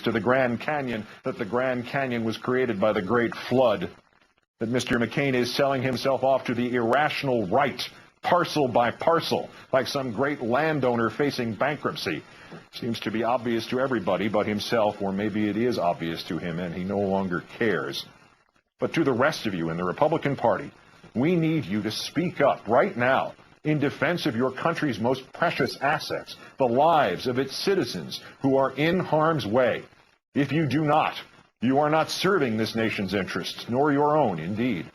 to the Grand Canyon that the Grand Canyon was created by the Great Flood, that Mr. McCain is selling himself off to the irrational right, parcel by parcel, like some great landowner facing bankruptcy. Seems to be obvious to everybody but himself, or maybe it is obvious to him and he no longer cares. But to the rest of you in the Republican Party, we need you to speak up right now in defense of your country's most precious assets, the lives of its citizens who are in harm's way. If you do not, you are not serving this nation's interests, nor your own, indeed.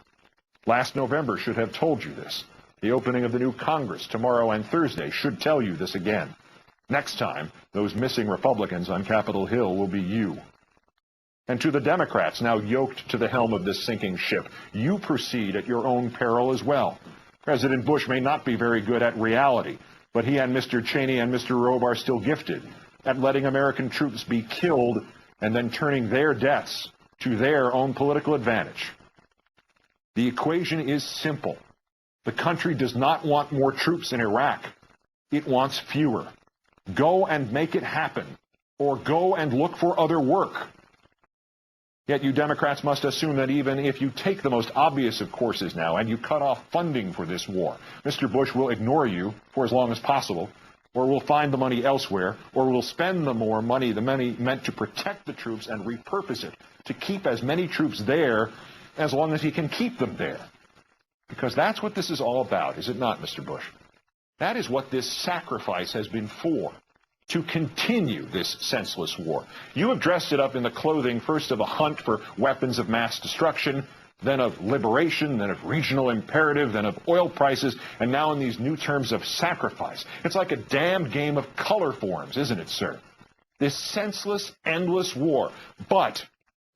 Last November should have told you this. The opening of the new Congress tomorrow and Thursday should tell you this again. Next time, those missing Republicans on Capitol Hill will be you. And to the Democrats now yoked to the helm of this sinking ship, you proceed at your own peril as well. President Bush may not be very good at reality, but he and Mr. Cheney and Mr. Robe are still gifted at letting American troops be killed and then turning their deaths to their own political advantage. The equation is simple. The country does not want more troops in Iraq. It wants fewer. Go and make it happen, or go and look for other work. Yet you Democrats must assume that even if you take the most obvious of courses now and you cut off funding for this war, Mr. Bush will ignore you for as long as possible, or will find the money elsewhere, or will spend the money meant to protect the troops and repurpose it to keep as many troops there as long as he can keep them there. Because that's what this is all about, is it not, Mr. Bush? That is what this sacrifice has been for, to continue this senseless war. You have dressed it up in the clothing first of a hunt for weapons of mass destruction, then of liberation, then of regional imperative, then of oil prices, and now in these new terms of sacrifice. It's like a damned game of color forms, isn't it, sir? This senseless, endless war. But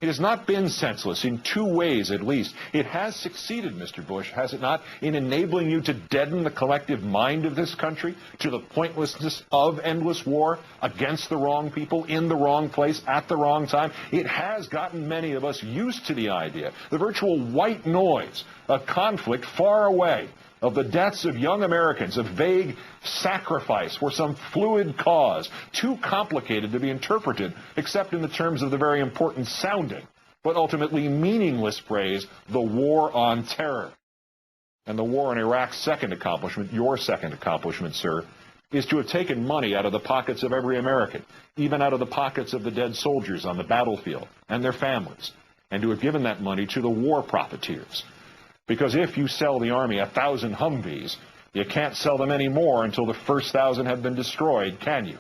it has not been senseless in two ways, at least. It has succeeded, Mr. Bush, has it not, in enabling you to deaden the collective mind of this country to the pointlessness of endless war against the wrong people, in the wrong place, at the wrong time. It has gotten many of us used to the idea, the virtual white noise, a conflict far away, of the deaths of young Americans, of vague sacrifice for some fluid cause, too complicated to be interpreted except in the terms of the very important sounding, but ultimately meaningless phrase, the war on terror. And the war in Iraq's second accomplishment, your second accomplishment, sir, is to have taken money out of the pockets of every American, even out of the pockets of the dead soldiers on the battlefield and their families, and to have given that money to the war profiteers. Because if you sell the Army 1,000 Humvees, you can't sell them any more until the first 1,000 have been destroyed, can you?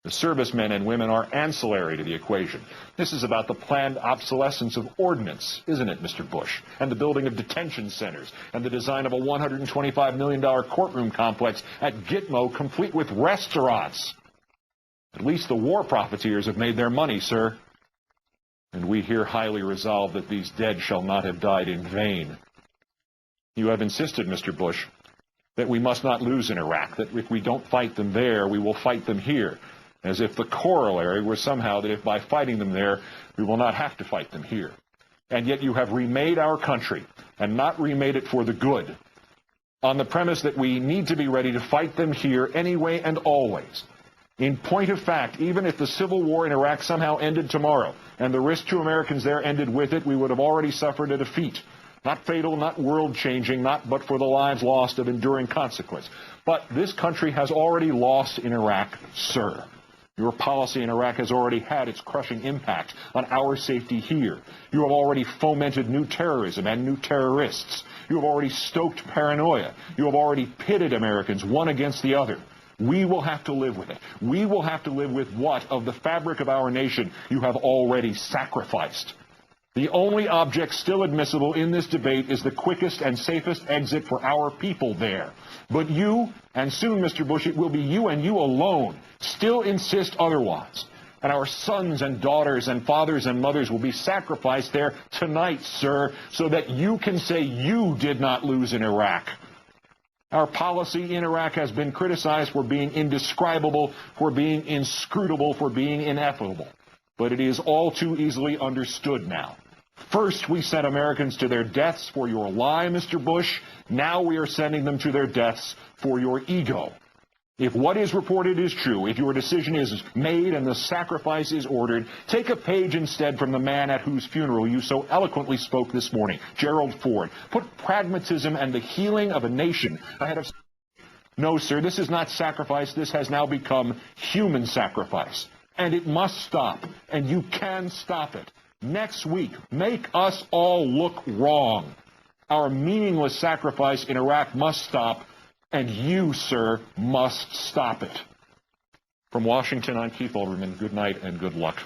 The servicemen and women are ancillary to the equation. This is about the planned obsolescence of ordnance, isn't it, Mr. Bush? And the building of detention centers, and the design of a $125 million courtroom complex at Gitmo, complete with restaurants. At least the war profiteers have made their money, sir. And we here highly resolve that these dead shall not have died in vain. You have insisted, Mr. Bush, that we must not lose in Iraq, that if we don't fight them there, we will fight them here, as if the corollary were somehow that if by fighting them there, we will not have to fight them here. And yet you have remade our country, and not remade it for the good, on the premise that we need to be ready to fight them here anyway and always. In point of fact, even if the civil war in Iraq somehow ended tomorrow, and the risk to Americans there ended with it, we would have already suffered a defeat. Not fatal, not world-changing, but for the lives lost of enduring consequence. But this country has already lost in Iraq, sir. Your policy in Iraq has already had its crushing impact on our safety here. You have already fomented new terrorism and new terrorists. You have already stoked paranoia. You have already pitted Americans one against the other. We will have to live with it. We will have to live with what of the fabric of our nation you have already sacrificed. The only object still admissible in this debate is the quickest and safest exit for our people there. But you, and soon, Mr. Bush, it will be you and you alone, still insist otherwise. And our sons and daughters and fathers and mothers will be sacrificed there tonight, sir, so that you can say you did not lose in Iraq. Our policy in Iraq has been criticized for being indescribable, for being inscrutable, for being ineffable. But it is all too easily understood now. First, we sent Americans to their deaths for your lie, Mr. Bush. Now we are sending them to their deaths for your ego. If what is reported is true, if your decision is made and the sacrifice is ordered, take a page instead from the man at whose funeral you so eloquently spoke this morning, Gerald Ford. Put pragmatism and the healing of a nation ahead of... No, sir, this is not sacrifice. This has now become human sacrifice. And it must stop. And you can stop it. Next week, make us all look wrong. Our meaningless sacrifice in Iraq must stop. And you, sir, must stop it. From Washington, I'm Keith Olbermann. Good night and good luck.